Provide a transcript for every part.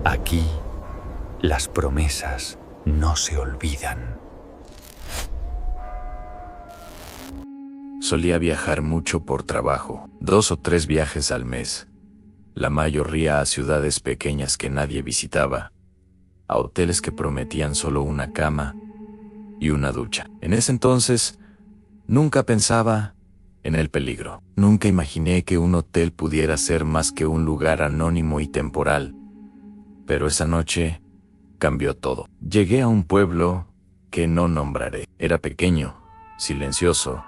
Aquí, las promesas no se olvidan. Solía viajar mucho por trabajo, 2 o 3 viajes al mes. La mayoría a ciudades pequeñas que nadie visitaba, a hoteles que prometían solo una cama y una ducha. En ese entonces, nunca pensaba en el peligro. Nunca imaginé que un hotel pudiera ser más que un lugar anónimo y temporal. Pero esa noche cambió todo. Llegué a un pueblo que no nombraré. Era pequeño, silencioso,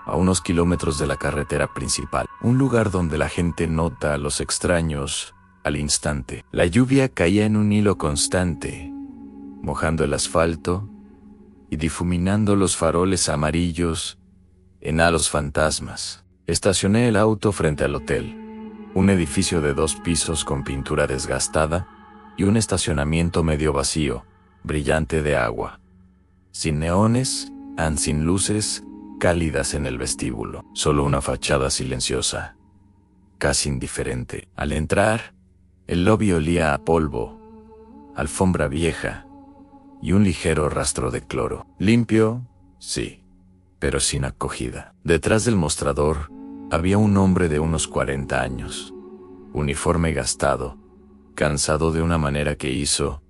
a unos kilómetros de la carretera principal. Un lugar donde la gente nota a los extraños al instante. La lluvia caía en un hilo constante, mojando el asfalto y difuminando los faroles amarillos en halos fantasmas. Estacioné el auto frente al hotel, un edificio de 2 pisos con pintura desgastada y un estacionamiento medio vacío, brillante de agua. Sin neones, sin luces cálidas en el vestíbulo, solo una fachada silenciosa, casi indiferente. Al entrar, el lobby olía a polvo, alfombra vieja y un ligero rastro de cloro. Limpio, sí, pero sin acogida. Detrás del mostrador había un hombre de unos 40 años, uniforme gastado, cansado de una manera que hizo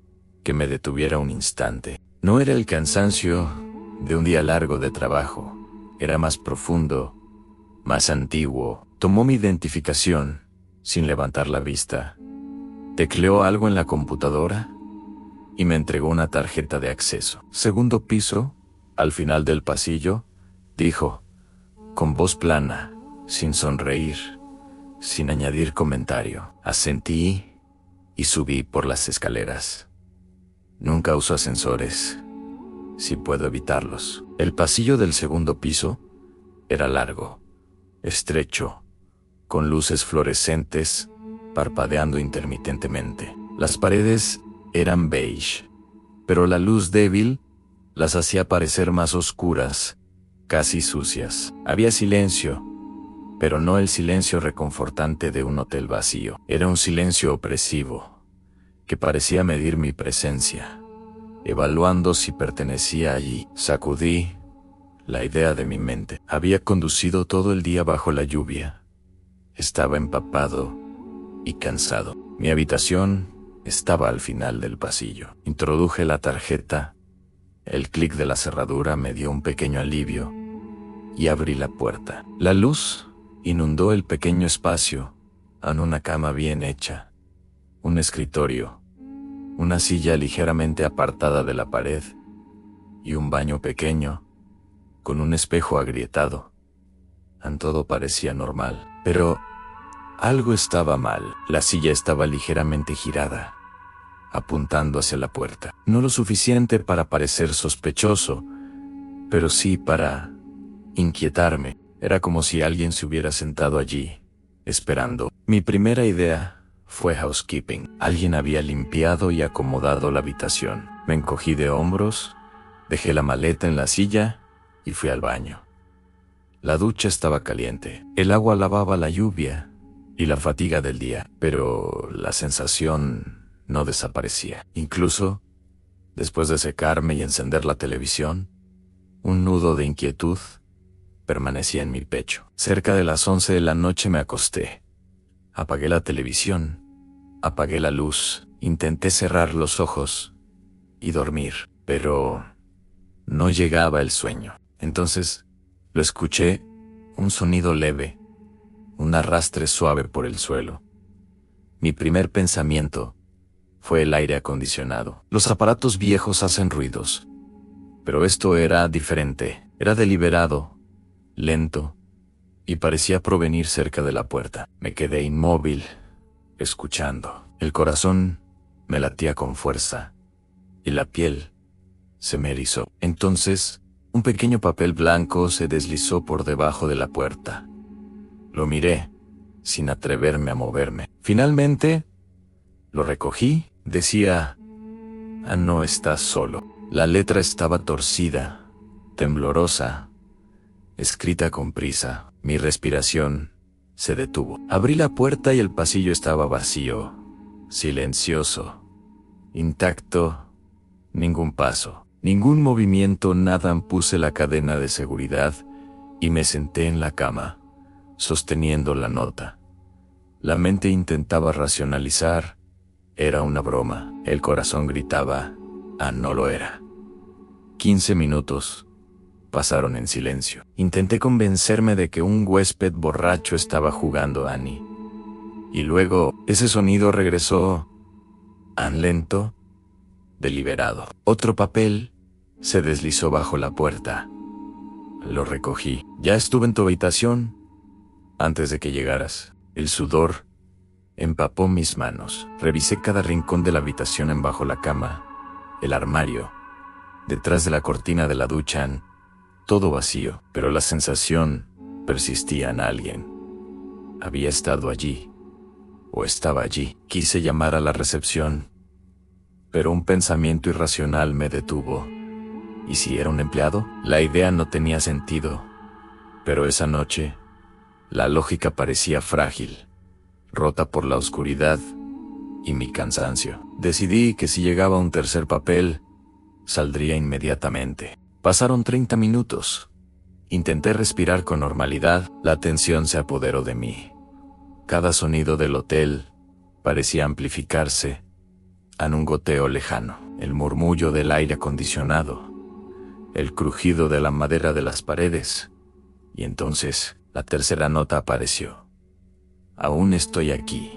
que me detuviera un instante. No era el cansancio de un día largo de trabajo, era más profundo, más antiguo. Tomó mi identificación sin levantar la vista, tecleó algo en la computadora y me entregó una tarjeta de acceso. Segundo piso, al final del pasillo, dijo, con voz plana, sin sonreír, sin añadir comentario. Asentí y subí por las escaleras. Nunca uso ascensores, si puedo evitarlos. El pasillo del segundo piso era largo, estrecho, con luces fluorescentes parpadeando intermitentemente. Las paredes eran beige, pero la luz débil las hacía parecer más oscuras, casi sucias. Había silencio, pero no el silencio reconfortante de un hotel vacío. Era un silencio opresivo, que parecía medir mi presencia, evaluando si pertenecía allí. Sacudí la idea de mi mente. Había conducido todo el día bajo la lluvia. Estaba empapado y cansado. Mi habitación estaba al final del pasillo. Introduje la tarjeta. El clic de la cerradura me dio un pequeño alivio y abrí la puerta. La luz inundó el pequeño espacio, en una cama bien hecha, un escritorio, una silla ligeramente apartada de la pared y un baño pequeño con un espejo agrietado. Todo parecía normal, pero algo estaba mal. La silla estaba ligeramente girada, apuntando hacia la puerta. No lo suficiente para parecer sospechoso, pero sí para inquietarme. Era como si alguien se hubiera sentado allí, esperando. Mi primera idea fue housekeeping. Alguien había limpiado y acomodado la habitación. Me encogí de hombros, dejé la maleta en la silla y fui al baño. La ducha estaba caliente. El agua lavaba la lluvia y la fatiga del día, pero la sensación no desaparecía. Incluso, después de secarme y encender la televisión, un nudo de inquietud permanecía en mi pecho. Cerca de las 11 de la noche me acosté. Apagué la televisión, apagué la luz, intenté cerrar los ojos y dormir, pero no llegaba el sueño. Entonces, lo escuché, un sonido leve, un arrastre suave por el suelo. Mi primer pensamiento fue el aire acondicionado. Los aparatos viejos hacen ruidos, pero esto era diferente. Era deliberado, lento, y parecía provenir cerca de la puerta. Me quedé inmóvil, escuchando. El corazón me latía con fuerza, y la piel se me erizó. Entonces, un pequeño papel blanco se deslizó por debajo de la puerta. Lo miré, sin atreverme a moverme. Finalmente, lo recogí. Decía, no estás solo. La letra estaba torcida, temblorosa, escrita con prisa. Mi respiración se detuvo. Abrí la puerta y el pasillo estaba vacío, silencioso, intacto, ningún paso, ningún movimiento, nada. Puse la cadena de seguridad y me senté en la cama, sosteniendo la nota. La mente intentaba racionalizar. Era una broma. El corazón gritaba, no lo era. 15 minutos pasaron en silencio. Intenté convencerme de que un huésped borracho estaba jugando a Annie. Y luego, ese sonido regresó, lento, deliberado. Otro papel se deslizó bajo la puerta. Lo recogí. Ya estuve en tu habitación antes de que llegaras. El sudor empapó mis manos. Revisé cada rincón de la habitación, bajo la cama, el armario, detrás de la cortina de la ducha, todo vacío, pero la sensación persistía. En alguien había estado allí, o estaba allí. Quise llamar a la recepción, pero un pensamiento irracional me detuvo. ¿Y si era un empleado? La idea no tenía sentido, pero esa noche, la lógica parecía frágil, rota por la oscuridad y mi cansancio. Decidí que si llegaba un tercer papel, saldría inmediatamente. Pasaron 30 minutos. Intenté respirar con normalidad. La tensión se apoderó de mí. Cada sonido del hotel parecía amplificarse en un goteo lejano. El murmullo del aire acondicionado, el crujido de la madera de las paredes. Y entonces, la tercera nota apareció. Aún estoy aquí.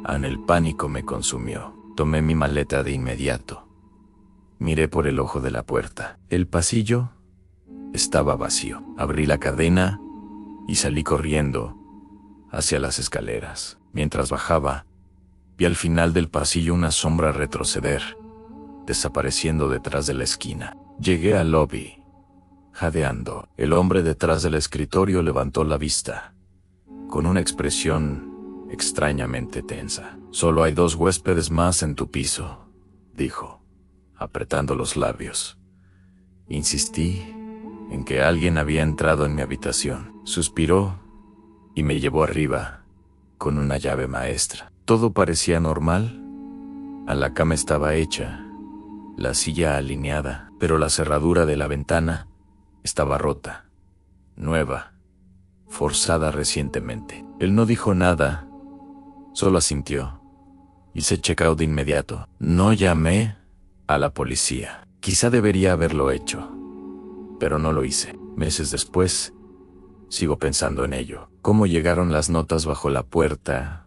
El pánico me consumió. Tomé mi maleta de inmediato. Miré por el ojo de la puerta. El pasillo estaba vacío. Abrí la cadena y salí corriendo hacia las escaleras. Mientras bajaba, vi al final del pasillo una sombra retroceder, desapareciendo detrás de la esquina. Llegué al lobby, jadeando. El hombre detrás del escritorio levantó la vista, con una expresión extrañamente tensa. «Solo hay 2 huéspedes más en tu piso», dijo, apretando los labios. Insistí en que alguien había entrado en mi habitación. Suspiró y me llevó arriba, con una llave maestra. Todo parecía normal. La cama estaba hecha, la silla alineada, pero la cerradura de la ventana estaba rota, nueva, forzada recientemente. Él no dijo nada, solo asintió. Hice check-out de inmediato. No llamé a la policía. Quizá debería haberlo hecho, pero no lo hice. Meses después, sigo pensando en ello. ¿Cómo llegaron las notas bajo la puerta?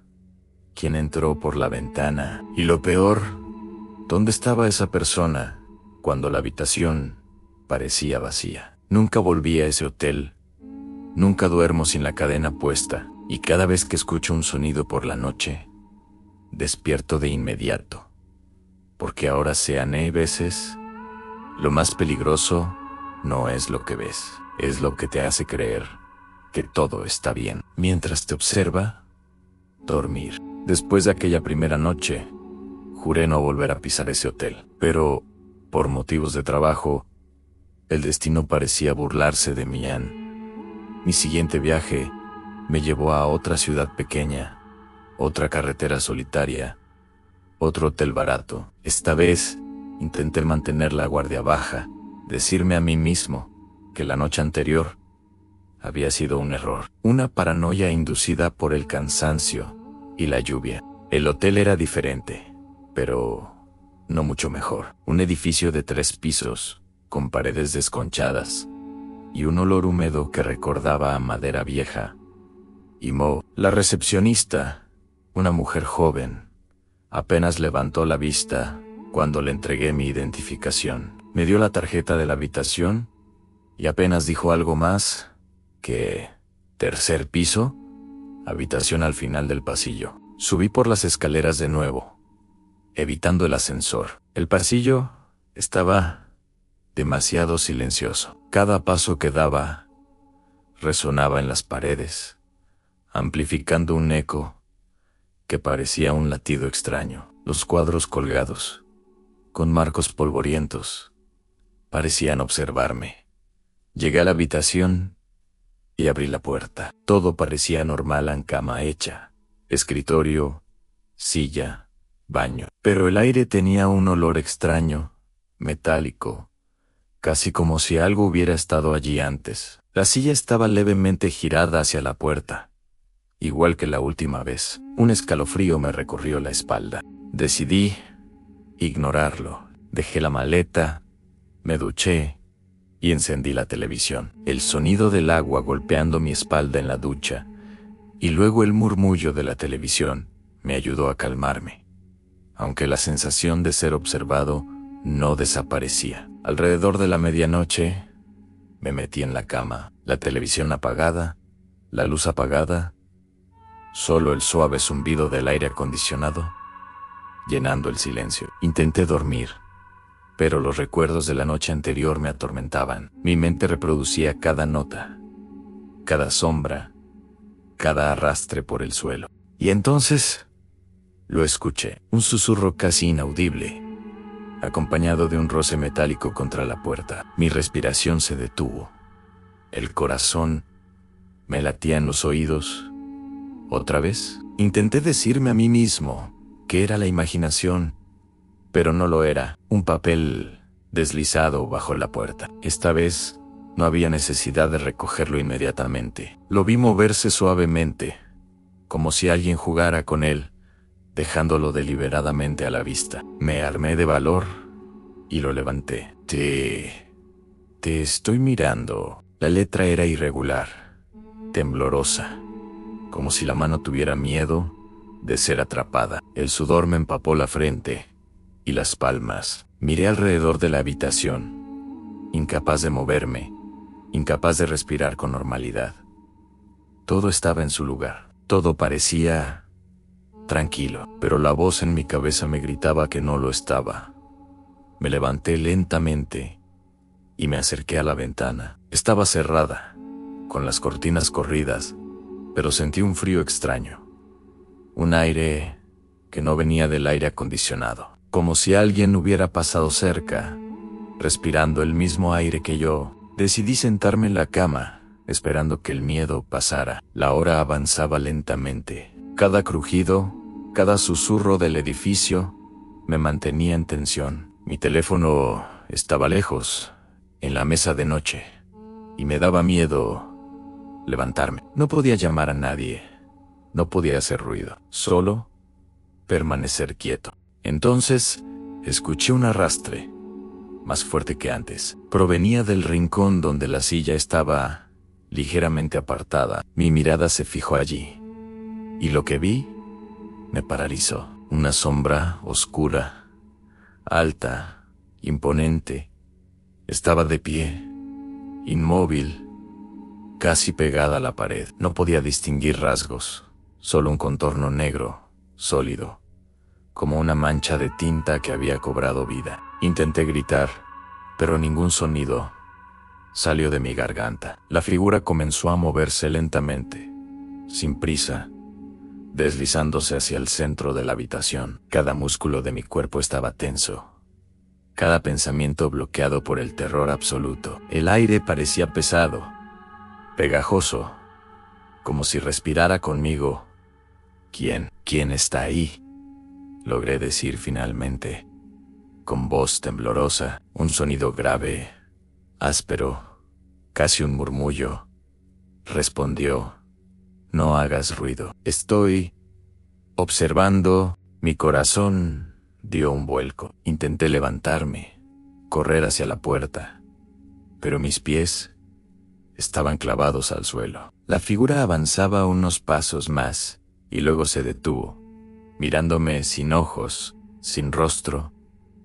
¿Quién entró por la ventana? Y lo peor, ¿dónde estaba esa persona cuando la habitación parecía vacía? Nunca volví a ese hotel. Nunca duermo sin la cadena puesta, y cada vez que escucho un sonido por la noche, despierto de inmediato. Porque ahora veces, lo más peligroso no es lo que ves, es lo que te hace creer que todo está bien. Mientras te observa, dormir. Después de aquella primera noche, juré no volver a pisar ese hotel. Pero, por motivos de trabajo, el destino parecía burlarse de mí. Mi siguiente viaje me llevó a otra ciudad pequeña, otra carretera solitaria, otro hotel barato. Esta vez, intenté mantener la guardia baja, decirme a mí mismo que la noche anterior había sido un error, una paranoia inducida por el cansancio y la lluvia. El hotel era diferente, pero no mucho mejor. Un edificio de 3 pisos, con paredes desconchadas, y un olor húmedo que recordaba a madera vieja. Y Mo, la recepcionista, una mujer joven, apenas levantó la vista cuando le entregué mi identificación. Me dio la tarjeta de la habitación y apenas dijo algo más que «¿Tercer piso?» Habitación al final del pasillo. Subí por las escaleras de nuevo, evitando el ascensor. El pasillo estaba demasiado silencioso. Cada paso que daba resonaba en las paredes, amplificando un eco que parecía un latido extraño. Los cuadros colgados, con marcos polvorientos, parecían observarme. Llegué a la habitación y abrí la puerta. Todo parecía normal en cama hecha, escritorio, silla, baño. Pero el aire tenía un olor extraño, metálico, casi como si algo hubiera estado allí antes. La silla estaba levemente girada hacia la puerta, igual que la última vez. Un escalofrío me recorrió la espalda. Decidí ignorarlo. Dejé la maleta, me duché y encendí la televisión. El sonido del agua golpeando mi espalda en la ducha y luego el murmullo de la televisión me ayudó a calmarme, aunque la sensación de ser observado no desaparecía. Alrededor de la medianoche me metí en la cama, la televisión apagada, la luz apagada, solo el suave zumbido del aire acondicionado llenando el silencio. Intenté dormir, pero los recuerdos de la noche anterior me atormentaban. Mi mente reproducía cada nota, cada sombra, cada arrastre por el suelo. Y entonces lo escuché, un susurro casi inaudible, acompañado de un roce metálico contra la puerta. Mi respiración se detuvo. El corazón me latía en los oídos. ¿Otra vez? Intenté decirme a mí mismo que era la imaginación, pero no lo era. Un papel deslizado bajo la puerta. Esta vez no había necesidad de recogerlo inmediatamente. Lo vi moverse suavemente, como si alguien jugara con él, dejándolo deliberadamente a la vista. Me armé de valor y lo levanté. Te estoy mirando. La letra era irregular, temblorosa, como si la mano tuviera miedo de ser atrapada. El sudor me empapó la frente y las palmas. Miré alrededor de la habitación, incapaz de moverme, incapaz de respirar con normalidad. Todo estaba en su lugar. Todo parecía tranquilo, pero la voz en mi cabeza me gritaba que no lo estaba. Me levanté lentamente y me acerqué a la ventana. Estaba cerrada, con las cortinas corridas, pero sentí un frío extraño. Un aire que no venía del aire acondicionado, como si alguien hubiera pasado cerca, respirando el mismo aire que yo. Decidí sentarme en la cama, esperando que el miedo pasara. La hora avanzaba lentamente. Cada crujido, cada susurro del edificio me mantenía en tensión. Mi teléfono estaba lejos, en la mesa de noche, y me daba miedo levantarme. No podía llamar a nadie. No podía hacer ruido, solo permanecer quieto. Entonces, escuché un arrastre, más fuerte que antes. Provenía del rincón donde la silla estaba ligeramente apartada. Mi mirada se fijó allí, y lo que vi me paralizó. Una sombra oscura, alta, imponente, estaba de pie, inmóvil, casi pegada a la pared. No podía distinguir rasgos. Solo un contorno negro, sólido, como una mancha de tinta que había cobrado vida. Intenté gritar, pero ningún sonido salió de mi garganta. La figura comenzó a moverse lentamente, sin prisa, deslizándose hacia el centro de la habitación. Cada músculo de mi cuerpo estaba tenso, cada pensamiento bloqueado por el terror absoluto. El aire parecía pesado, pegajoso, como si respirara conmigo. ¿Quién está ahí?, logré decir finalmente, con voz temblorosa. Un sonido grave, áspero, casi un murmullo, respondió: no hagas ruido. Estoy observando. Mi corazón dio un vuelco. Intenté levantarme, correr hacia la puerta, pero mis pies estaban clavados al suelo. La figura avanzaba unos pasos más y luego se detuvo, mirándome sin ojos, sin rostro,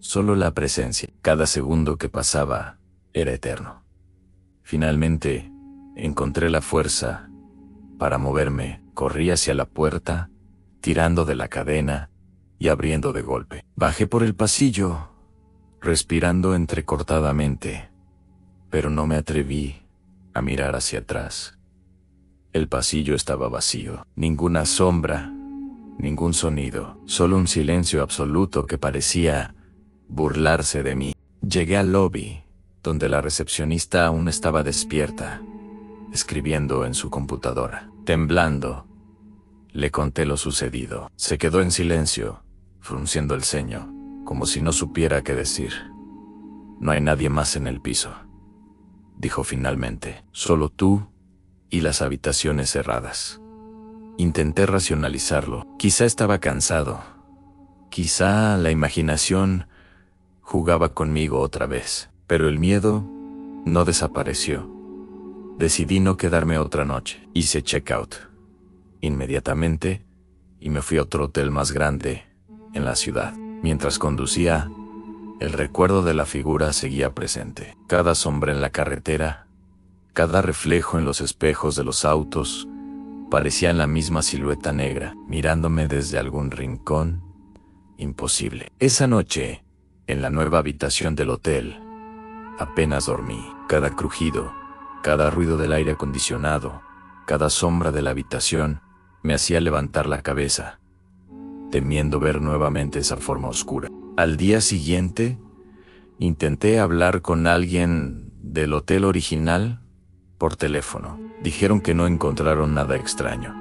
solo la presencia. Cada segundo que pasaba era eterno. Finalmente, encontré la fuerza para moverme. Corrí hacia la puerta, tirando de la cadena y abriendo de golpe. Bajé por el pasillo, respirando entrecortadamente, pero no me atreví a mirar hacia atrás. El pasillo estaba vacío. Ninguna sombra, ningún sonido, solo un silencio absoluto que parecía burlarse de mí. Llegué al lobby, donde la recepcionista aún estaba despierta, escribiendo en su computadora. Temblando, le conté lo sucedido. Se quedó en silencio, frunciendo el ceño, como si no supiera qué decir. No hay nadie más en el piso, dijo finalmente. Solo tú y las habitaciones cerradas. Intenté racionalizarlo. Quizá estaba cansado. Quizá la imaginación jugaba conmigo otra vez. Pero el miedo no desapareció. Decidí no quedarme otra noche. Hice check-out inmediatamente y me fui a otro hotel más grande en la ciudad. Mientras conducía, el recuerdo de la figura seguía presente. Cada sombra en la carretera, cada reflejo en los espejos de los autos, parecían la misma silueta negra, mirándome desde algún rincón imposible. Esa noche, en la nueva habitación del hotel, apenas dormí. Cada crujido, cada ruido del aire acondicionado, cada sombra de la habitación me hacía levantar la cabeza, temiendo ver nuevamente esa forma oscura. Al día siguiente, intenté hablar con alguien del hotel original por teléfono. Dijeron que no encontraron nada extraño,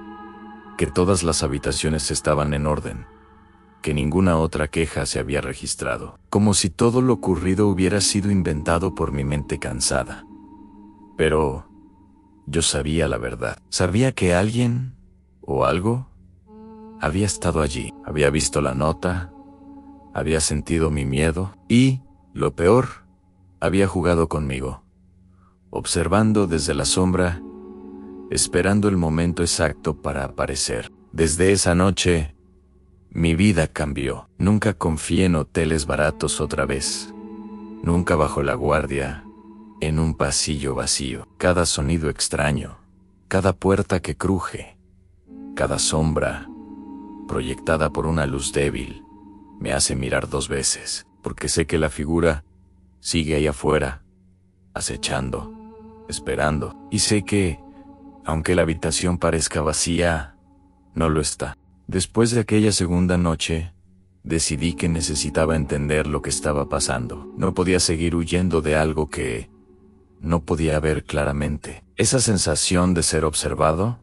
que todas las habitaciones estaban en orden, que ninguna otra queja se había registrado, como si todo lo ocurrido hubiera sido inventado por mi mente cansada. Pero yo sabía la verdad. Sabía que alguien o algo había estado allí. Había visto la nota, había sentido mi miedo y, lo peor, había jugado conmigo, observando desde la sombra, esperando el momento exacto para aparecer. Desde esa noche, mi vida cambió. Nunca confié en hoteles baratos otra vez. Nunca bajo la guardia, en un pasillo vacío. Cada sonido extraño, cada puerta que cruje, cada sombra proyectada por una luz débil, me hace mirar dos veces, porque sé que la figura sigue ahí afuera, acechando, esperando. Y sé que, aunque la habitación parezca vacía, no lo está. Después de aquella segunda noche, decidí que necesitaba entender lo que estaba pasando. No podía seguir huyendo de algo que no podía ver claramente. Esa sensación de ser observado,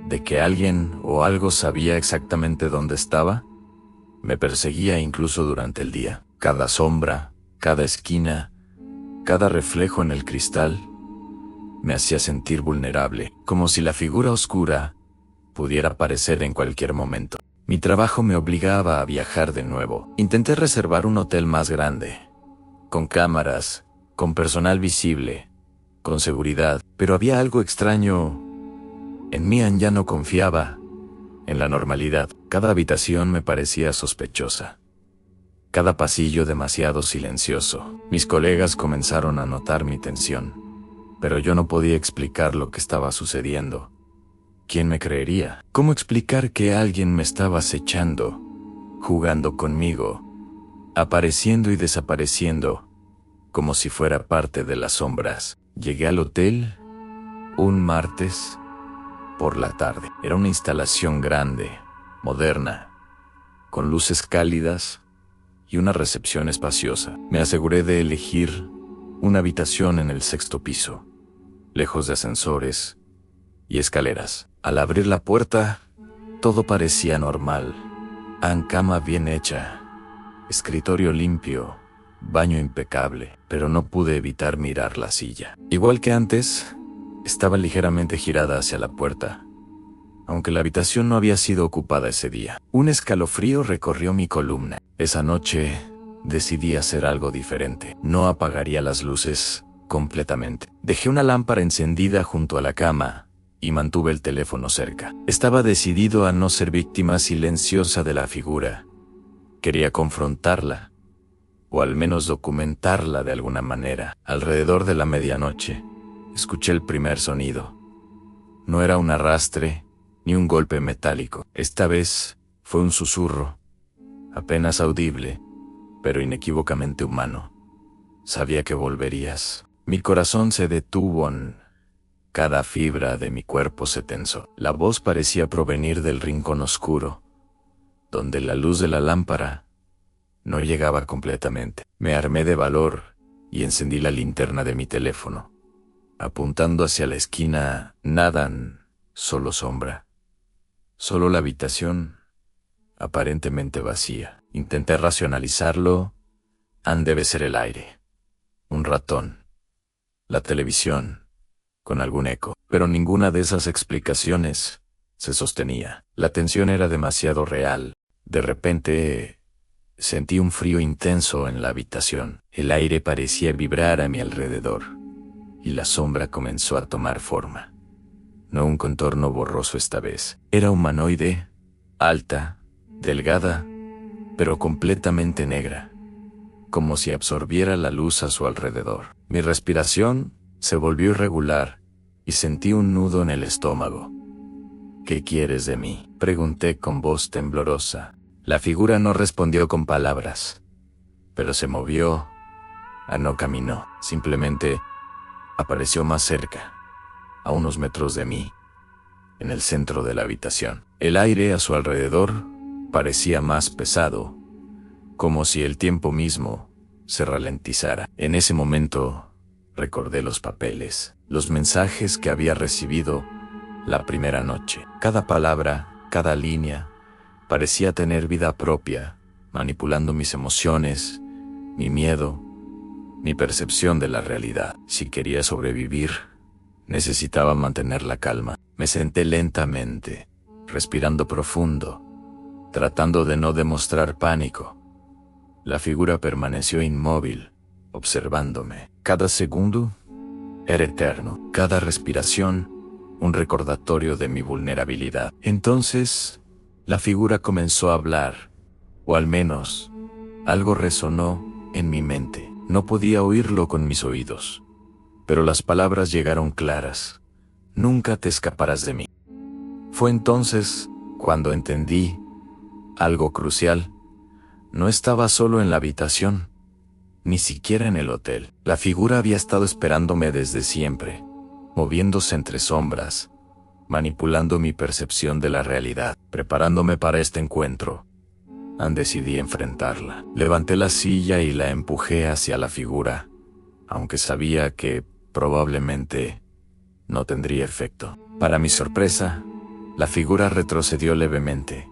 de que alguien o algo sabía exactamente dónde estaba, me perseguía incluso durante el día. Cada sombra, cada esquina, cada reflejo en el cristal, me hacía sentir vulnerable, como si la figura oscura pudiera aparecer en cualquier momento. Mi trabajo me obligaba a viajar de nuevo. Intenté reservar un hotel más grande, con cámaras, con personal visible, con seguridad, pero había algo extraño. En mí ya no confiaba en la normalidad. Cada habitación me parecía sospechosa. Cada pasillo demasiado silencioso. Mis colegas comenzaron a notar mi tensión, pero yo no podía explicar lo que estaba sucediendo. ¿Quién me creería? ¿Cómo explicar que alguien me estaba acechando, jugando conmigo, apareciendo y desapareciendo, como si fuera parte de las sombras? Llegué al hotel un martes por la tarde. Era una instalación grande, moderna, con luces cálidas y una recepción espaciosa. Me aseguré de elegir una habitación en el 6º piso, lejos de ascensores y escaleras. Al abrir la puerta, todo parecía normal. Cama bien hecha, escritorio limpio, baño impecable, pero no pude evitar mirar la silla. Igual que antes, estaba ligeramente girada hacia la puerta, aunque la habitación no había sido ocupada ese día. Un escalofrío recorrió mi columna. Esa noche decidí hacer algo diferente. No apagaría las luces completamente. Dejé una lámpara encendida junto a la cama y mantuve el teléfono cerca. Estaba decidido a no ser víctima silenciosa de la figura. Quería confrontarla, o al menos documentarla de alguna manera. Alrededor de la medianoche, escuché el primer sonido. No era un arrastre, ni un golpe metálico. Esta vez fue un susurro, apenas audible, pero inequívocamente humano. Sabía que volverías. Mi corazón se detuvo. Cada fibra de mi cuerpo se tensó. La voz parecía provenir del rincón oscuro, donde la luz de la lámpara no llegaba completamente. Me armé de valor y encendí la linterna de mi teléfono. Apuntando hacia la esquina, nada, solo sombra. Solo la habitación, aparentemente vacía. Intenté racionalizarlo. Debe ser el aire, un ratón, la televisión, con algún eco. Pero ninguna de esas explicaciones se sostenía. La tensión era demasiado real. De repente, sentí un frío intenso en la habitación. El aire parecía vibrar a mi alrededor, y la sombra comenzó a tomar forma. No un contorno borroso esta vez. Era humanoide, alta, delgada, pero completamente negra, como si absorbiera la luz a su alrededor. Mi respiración se volvió irregular y sentí un nudo en el estómago. ¿Qué quieres de mí?, pregunté con voz temblorosa. La figura no respondió con palabras, pero se movió. No caminó, simplemente apareció más cerca, a unos metros de mí, en el centro de la habitación. El aire a su alrededor parecía más pesado, como si el tiempo mismo se ralentizara. En ese momento recordé los papeles, los mensajes que había recibido la primera noche. Cada palabra, cada línea, parecía tener vida propia, manipulando mis emociones, mi miedo, mi percepción de la realidad. Si quería sobrevivir, necesitaba mantener la calma. Me senté lentamente, respirando profundo, tratando de no demostrar pánico. La figura permaneció inmóvil, observándome. Cada segundo era eterno, cada respiración un recordatorio de mi vulnerabilidad. Entonces, la figura comenzó a hablar, o al menos, algo resonó en mi mente. No podía oírlo con mis oídos, pero las palabras llegaron claras. Nunca te escaparás de mí. Fue entonces cuando entendí algo crucial. No estaba solo en la habitación, ni siquiera en el hotel. La figura había estado esperándome desde siempre, moviéndose entre sombras, manipulando mi percepción de la realidad, preparándome para este encuentro. Decidí enfrentarla. Levanté la silla y la empujé hacia la figura, aunque sabía que probablemente no tendría efecto. Para mi sorpresa, la figura retrocedió levemente,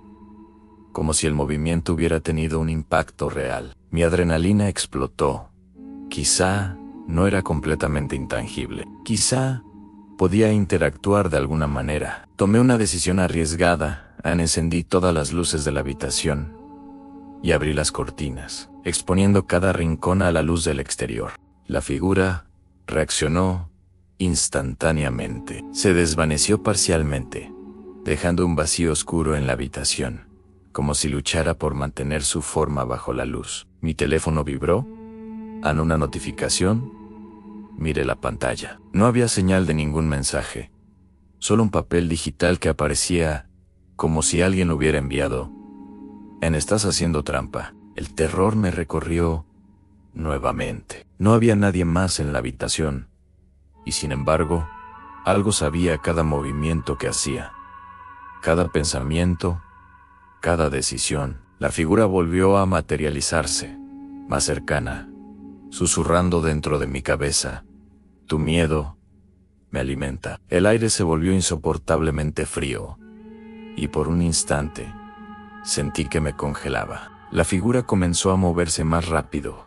como si el movimiento hubiera tenido un impacto real. Mi adrenalina explotó. Quizá no era completamente intangible. Quizá podía interactuar de alguna manera. Tomé una decisión arriesgada. Encendí todas las luces de la habitación y abrí las cortinas, exponiendo cada rincón a la luz del exterior. La figura reaccionó instantáneamente. Se desvaneció parcialmente, dejando un vacío oscuro en la habitación, como si luchara por mantener su forma bajo la luz. Mi teléfono vibró. Una notificación. Miré la pantalla. No había señal de ningún mensaje, solo un papel digital que aparecía como si alguien lo hubiera enviado. Estás haciendo trampa. El terror me recorrió nuevamente. No había nadie más en la habitación, y sin embargo, algo sabía cada movimiento que hacía, cada pensamiento, cada decisión. La figura volvió a materializarse, más cercana, susurrando dentro de mi cabeza: tu miedo me alimenta. El aire se volvió insoportablemente frío, y por un instante sentí que me congelaba. La figura comenzó a moverse más rápido,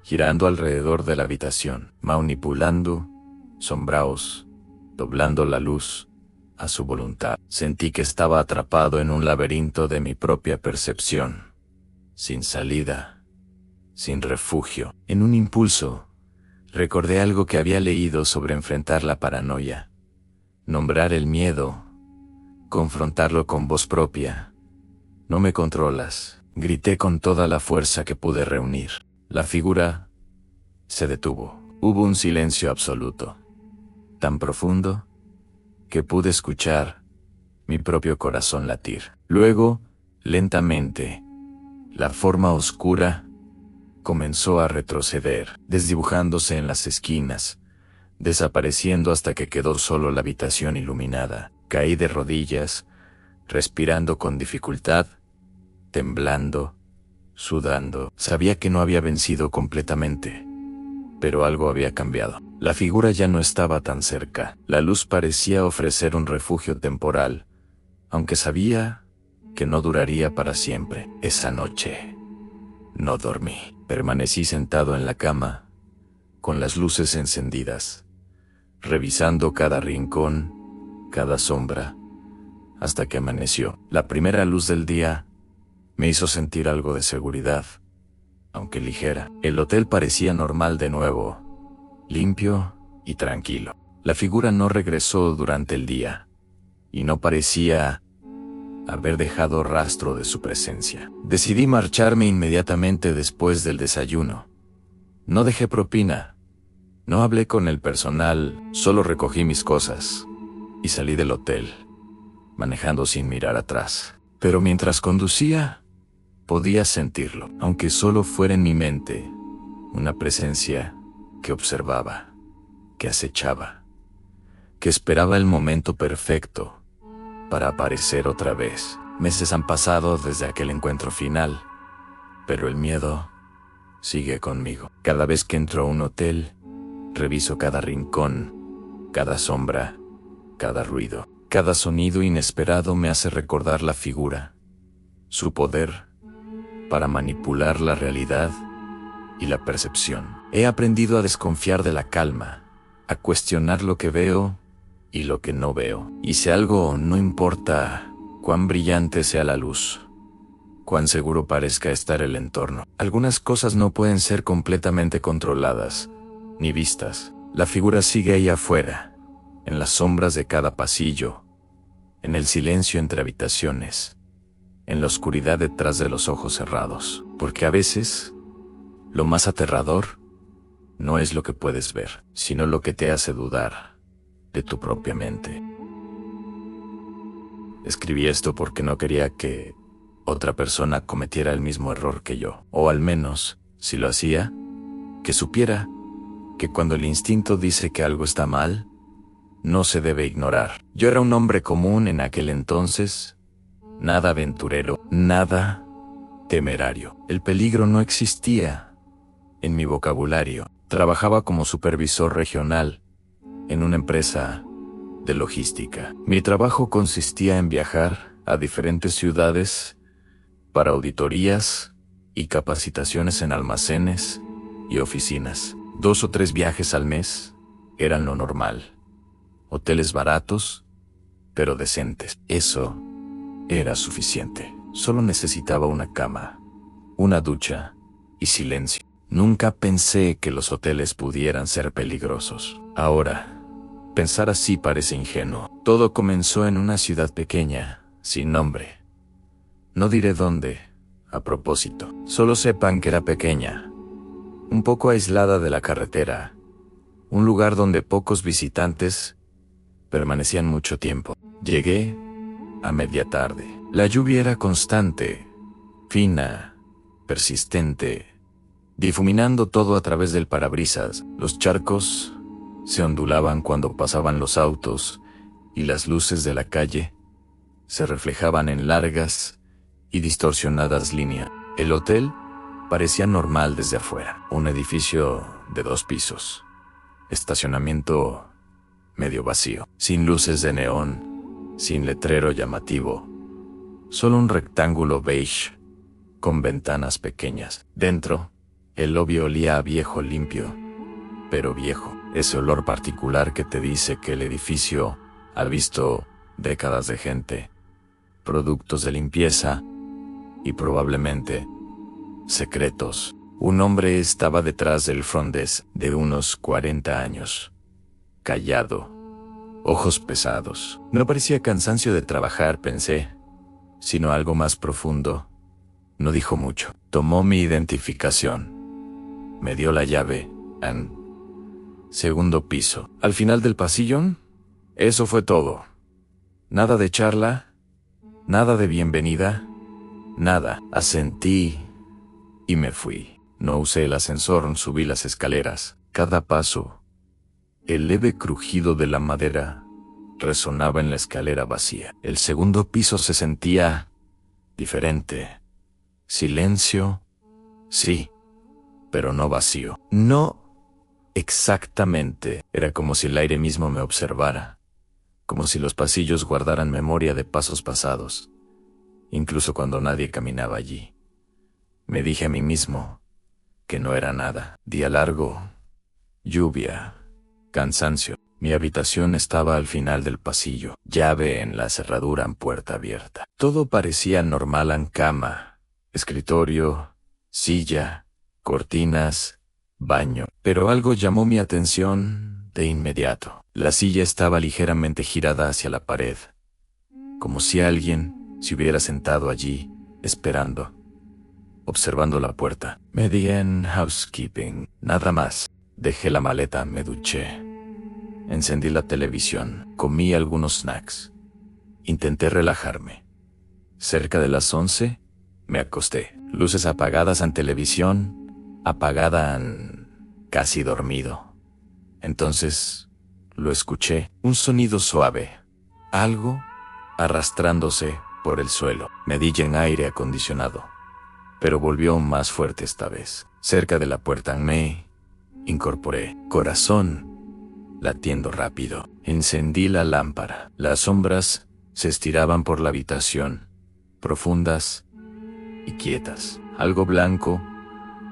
girando alrededor de la habitación, manipulando sombraos, doblando la luz a su voluntad. Sentí que estaba atrapado en un laberinto de mi propia percepción, sin salida, sin refugio. En un impulso, recordé algo que había leído sobre enfrentar la paranoia, nombrar el miedo, confrontarlo con voz propia. No me controlas, grité con toda la fuerza que pude reunir. La figura se detuvo. Hubo un silencio absoluto, tan profundo que pude escuchar mi propio corazón latir. Luego, lentamente, la forma oscura comenzó a retroceder, desdibujándose en las esquinas, desapareciendo hasta que quedó solo la habitación iluminada. Caí de rodillas, respirando con dificultad, temblando, sudando. Sabía que no había vencido completamente, pero algo había cambiado. La figura ya no estaba tan cerca. La luz parecía ofrecer un refugio temporal, aunque sabía que no duraría para siempre. Esa noche no dormí. Permanecí sentado en la cama, con las luces encendidas, revisando cada rincón, cada sombra, hasta que amaneció. La primera luz del día me hizo sentir algo de seguridad, aunque ligera. El hotel parecía normal de nuevo, limpio y tranquilo. La figura no regresó durante el día, y no parecía haber dejado rastro de su presencia. Decidí marcharme inmediatamente después del desayuno. No dejé propina, no hablé con el personal, solo recogí mis cosas y salí del hotel, manejando sin mirar atrás. Pero mientras conducía, podía sentirlo, aunque solo fuera en mi mente, una presencia que observaba, que acechaba, que esperaba el momento perfecto para aparecer otra vez. Meses han pasado desde aquel encuentro final, pero el miedo sigue conmigo. Cada vez que entro a un hotel, reviso cada rincón, cada sombra, cada ruido. Cada sonido inesperado me hace recordar la figura, su poder para manipular la realidad y la percepción. He aprendido a desconfiar de la calma, a cuestionar lo que veo y lo que no veo. Y si algo, no importa cuán brillante sea la luz, cuán seguro parezca estar el entorno, algunas cosas no pueden ser completamente controladas ni vistas. La figura sigue ahí afuera, en las sombras de cada pasillo, en el silencio entre habitaciones, en la oscuridad detrás de los ojos cerrados. Porque a veces, lo más aterrador no es lo que puedes ver, sino lo que te hace dudar de tu propia mente. Escribí esto porque no quería que otra persona cometiera el mismo error que yo, o al menos, si lo hacía, que supiera que cuando el instinto dice que algo está mal, no se debe ignorar. Yo era un hombre común en aquel entonces, nada aventurero, nada temerario. El peligro no existía en mi vocabulario. Trabajaba como supervisor regional en una empresa de logística. Mi trabajo consistía en viajar a diferentes ciudades para auditorías y capacitaciones en almacenes y oficinas. 2 o 3 viajes al mes eran lo normal. Hoteles baratos, pero decentes. Eso era suficiente. Solo necesitaba una cama, una ducha y silencio. Nunca pensé que los hoteles pudieran ser peligrosos. Ahora, pensar así parece ingenuo. Todo comenzó en una ciudad pequeña, sin nombre. No diré dónde, a propósito. Solo sepan que era pequeña, un poco aislada de la carretera, un lugar donde pocos visitantes permanecían mucho tiempo. Llegué a media tarde. La lluvia era constante, fina, persistente, difuminando todo a través del parabrisas. Los charcos se ondulaban cuando pasaban los autos y las luces de la calle se reflejaban en largas y distorsionadas líneas. El hotel parecía normal desde afuera. Un edificio de 2 pisos. Estacionamiento medio vacío, sin luces de neón, sin letrero llamativo. Solo un rectángulo beige con ventanas pequeñas. Dentro, el lobby olía a viejo limpio, pero viejo. Ese olor particular que te dice que el edificio ha visto décadas de gente, productos de limpieza y probablemente secretos. Un hombre estaba detrás del front desk de unos 40 años, callado, ojos pesados. No parecía cansancio de trabajar, pensé, sino algo más profundo. No dijo mucho. Tomó mi identificación. Me dio la llave. Segundo piso. Al final del pasillo, eso fue todo. Nada de charla, nada de bienvenida, nada. Asentí y me fui. No usé el ascensor, subí las escaleras. Cada paso, el leve crujido de la madera resonaba en la escalera vacía. El segundo piso se sentía diferente. Silencio, sí, pero no vacío. No exactamente. Era como si el aire mismo me observara, como si los pasillos guardaran memoria de pasos pasados, incluso cuando nadie caminaba allí. Me dije a mí mismo que no era nada. Día largo, lluvia, cansancio. Mi habitación estaba al final del pasillo, llave en la cerradura en puerta abierta. Todo parecía normal en cama, escritorio, silla, cortinas, baño. Pero algo llamó mi atención de inmediato. La silla estaba ligeramente girada hacia la pared, como si alguien se hubiera sentado allí, esperando, observando la puerta. Me di en housekeeping, nada más. Dejé la maleta, me duché. Encendí la televisión, comí algunos snacks. Intenté relajarme. Cerca de las 11, me acosté. Luces apagadas en televisión, apagada en... casi dormido. Entonces, lo escuché, un sonido suave, algo arrastrándose por el suelo. Me di en aire acondicionado, pero volvió más fuerte esta vez. Cerca de la puerta me incorporé, corazón latiendo rápido. Encendí la lámpara. Las sombras se estiraban por la habitación, profundas y quietas. Algo blanco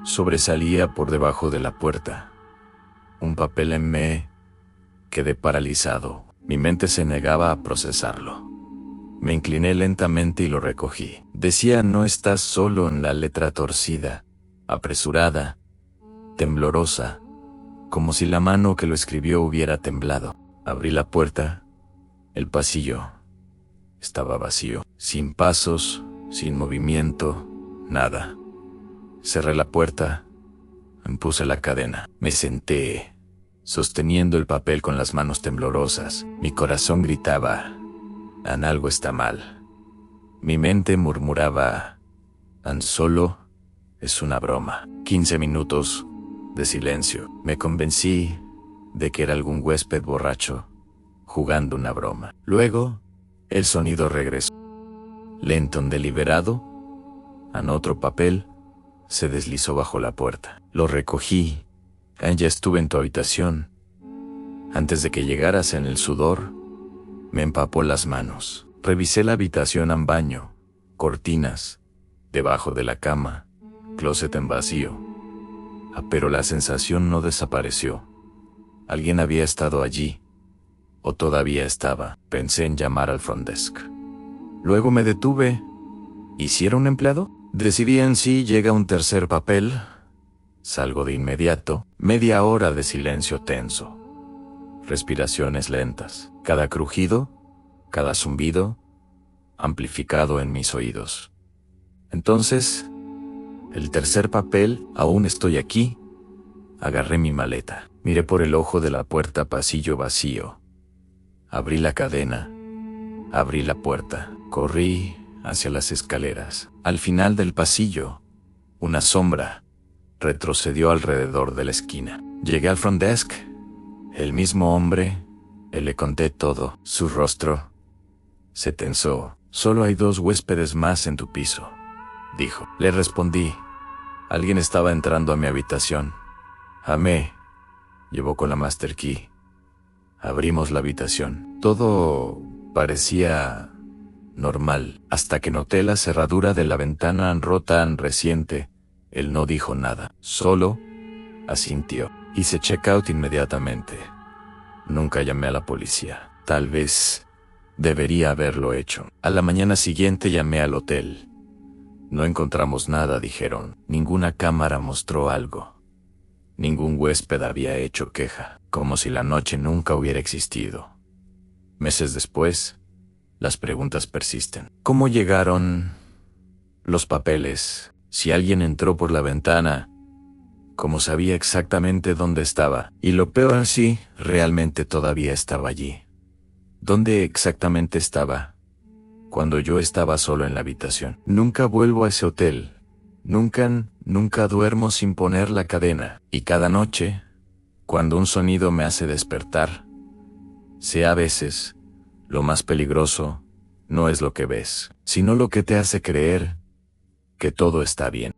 sobresalía por debajo de la puerta. Un papel en me. Quedé paralizado. Mi mente se negaba a procesarlo. Me incliné lentamente y lo recogí. Decía: no estás solo, en la letra torcida, apresurada, temblorosa, como si la mano que lo escribió hubiera temblado. Abrí la puerta. El pasillo estaba vacío, sin pasos, sin movimiento, nada. Cerré la puerta, puse la cadena. Me senté, sosteniendo el papel con las manos temblorosas. Mi corazón gritaba: algo está mal. Mi mente murmuraba: solo es una broma. 15 minutos de silencio. Me convencí de que era algún huésped borracho jugando una broma. Luego, el sonido regresó. Lento, deliberado, en otro papel, se deslizó bajo la puerta. Lo recogí. Ya estuve en tu habitación. Antes de que llegaras, en el sudor, me empapó las manos. Revisé la habitación en baño, cortinas, debajo de la cama, closet en vacío. Pero la sensación no desapareció. Alguien había estado allí, o todavía estaba. Pensé en llamar al front desk. Luego me detuve. ¿Y si era un empleado? Decidí en sí. Llega un tercer papel. Salgo de inmediato. Media hora de silencio tenso. Respiraciones lentas. Cada crujido, cada zumbido, amplificado en mis oídos. Entonces, el tercer papel: aún estoy aquí. Agarré mi maleta. Miré por el ojo de la puerta, pasillo vacío. Abrí la cadena. Abrí la puerta. Corrí hacia las escaleras. Al final del pasillo, una sombra retrocedió alrededor de la esquina. Llegué al front desk. El mismo hombre. Le conté todo. Su rostro se tensó. Solo hay 2 huéspedes más en tu piso, dijo. Le respondí. Alguien estaba entrando a mi habitación. Me llevó con la master key. Abrimos la habitación. Todo parecía normal, hasta que noté la cerradura de la ventana rota reciente. Él no dijo nada, solo asintió. Hice check-out inmediatamente. Nunca llamé a la policía. Tal vez debería haberlo hecho. A la mañana siguiente llamé al hotel. No encontramos nada, dijeron. Ninguna cámara mostró algo. Ningún huésped había hecho queja, como si la noche nunca hubiera existido. Meses después, las preguntas persisten. ¿Cómo llegaron los papeles? Si alguien entró por la ventana, ¿cómo sabía exactamente dónde estaba? Y lo peor, sí, realmente todavía estaba allí. ¿Dónde exactamente estaba? Cuando yo estaba solo en la habitación. Nunca vuelvo a ese hotel. Nunca duermo sin poner la cadena. Y cada noche, cuando un sonido me hace despertar, sé a veces, lo más peligroso no es lo que ves, sino lo que te hace creer que todo está bien.